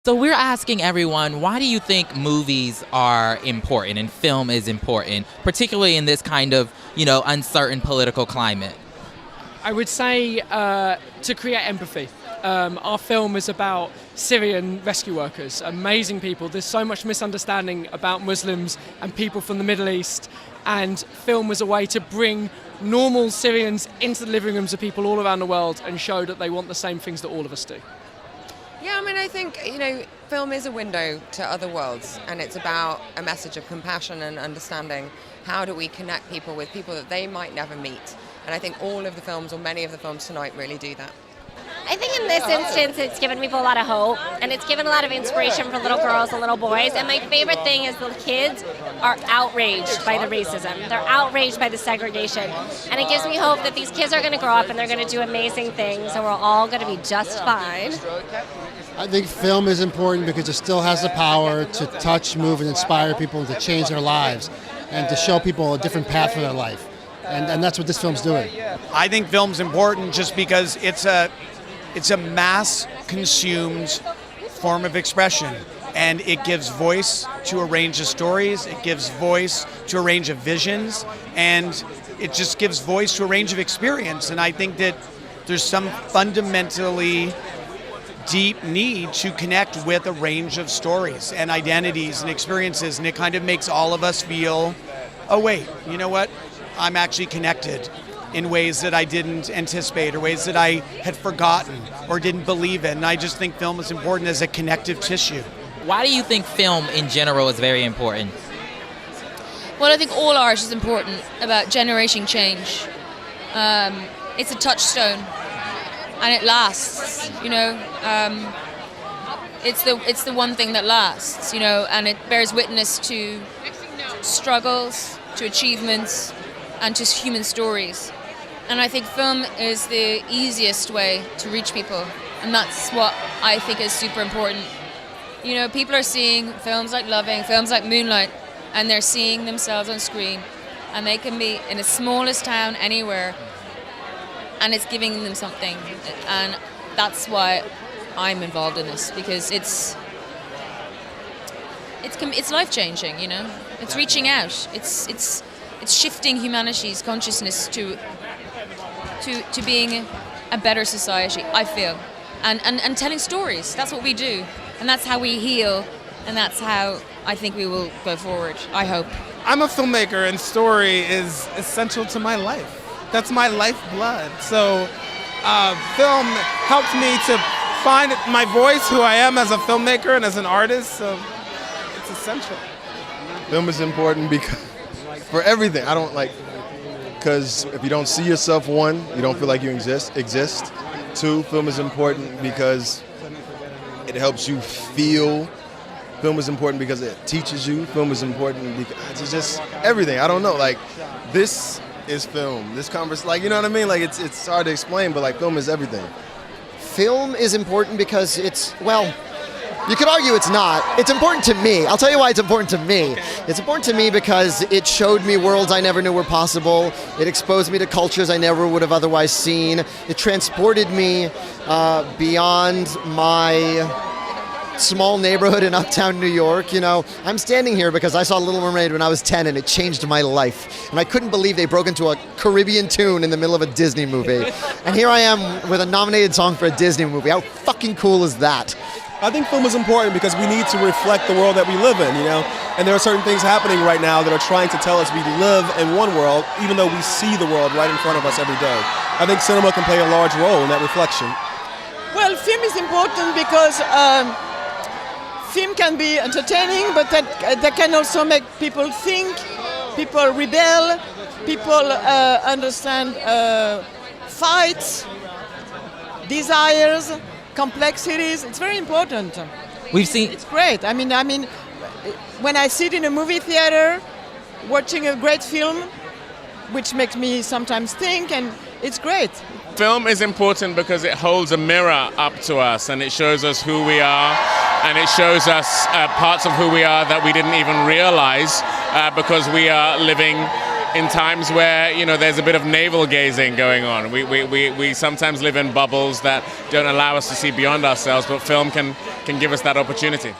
So we're asking everyone, why do you think movies are important and film is important, particularly in this kind of, uncertain political climate? I would say to create empathy. Our film is about Syrian rescue workers, amazing people. There's so much misunderstanding about Muslims and people from the Middle East, and film was a way to bring normal Syrians into the living rooms of people all around the world and show that they want the same things that all of us do. Yeah, I think, film is a window to other worlds, and it's about a message of compassion and understanding. How do we connect people with people that they might never meet? And I think all of the films, or many of the films tonight, really do that. I think in this instance, it's given people a lot of hope, and it's given a lot of inspiration for little girls and little boys. And my favorite thing is the kids are outraged by the racism. They're outraged by the segregation. And it gives me hope that these kids are going to grow up and they're going to do amazing things, and we're all going to be just fine. I think film is important because it still has the power to touch, move, and inspire people and to change their lives and to show people a different path for their life. And that's what this film's doing. I think film's important just because it's a mass-consumed form of expression, and it gives voice to a range of stories, it gives voice to a range of visions, and it just gives voice to a range of experience. And I think that there's some fundamentally deep need to connect with a range of stories and identities and experiences, and it kind of makes all of us feel, oh wait, you know what? I'm actually connected in ways that I didn't anticipate, or ways that I had forgotten or didn't believe in. And I just think film is important as a connective tissue. Why do you think film in general is very important? Well, I think all art is important about generating change. It's a touchstone, and it lasts. It's the one thing that lasts. And it bears witness to struggles, to achievements, and to human stories. And I think film is the easiest way to reach people, and that's what I think is super important. People are seeing films like Loving, films like Moonlight, and they're seeing themselves on screen, and they can be in the smallest town anywhere, and it's giving them something. And that's why I'm involved in this, because it's life-changing. It's reaching out. It's shifting humanity's consciousness to being a better society, I feel. And telling stories, that's what we do. And that's how we heal, and that's how I think we will go forward, I hope. I'm a filmmaker, and story is essential to my life. That's my lifeblood. So film helps me to find my voice, who I am as a filmmaker and as an artist, so it's essential. Film is important because for everything. Because if you don't see yourself, one, you don't feel like you exist. Two, film is important because it helps you feel. Film is important because it teaches you. Film is important because it's just everything. I don't know. This is film. This conversation, you know what I mean? It's hard to explain, but film is everything. Film is important because you could argue it's not. It's important to me. I'll tell you why it's important to me. It's important to me because it showed me worlds I never knew were possible. It exposed me to cultures I never would have otherwise seen. It transported me beyond my small neighborhood in uptown New York. I'm standing here because I saw Little Mermaid when I was 10, and it changed my life. And I couldn't believe they broke into a Caribbean tune in the middle of a Disney movie. And here I am with a nominated song for a Disney movie. How fucking cool is that? I think film is important because we need to reflect the world that we live in, and there are certain things happening right now that are trying to tell us we live in one world, even though we see the world right in front of us every day. I think cinema can play a large role in that reflection. Well, film is important because film can be entertaining, but that can also make people think, people rebel, people understand fights, desires, complexities. It's very important. It's great. I mean, when I sit in a movie theater watching a great film, which makes me sometimes think, and it's great. Film is important because it holds a mirror up to us, and it shows us who we are, and it shows us parts of who we are that we didn't even realize because we are living in times where, you know, there's a bit of navel gazing going on. We sometimes live in bubbles that don't allow us to see beyond ourselves, but film can give us that opportunity.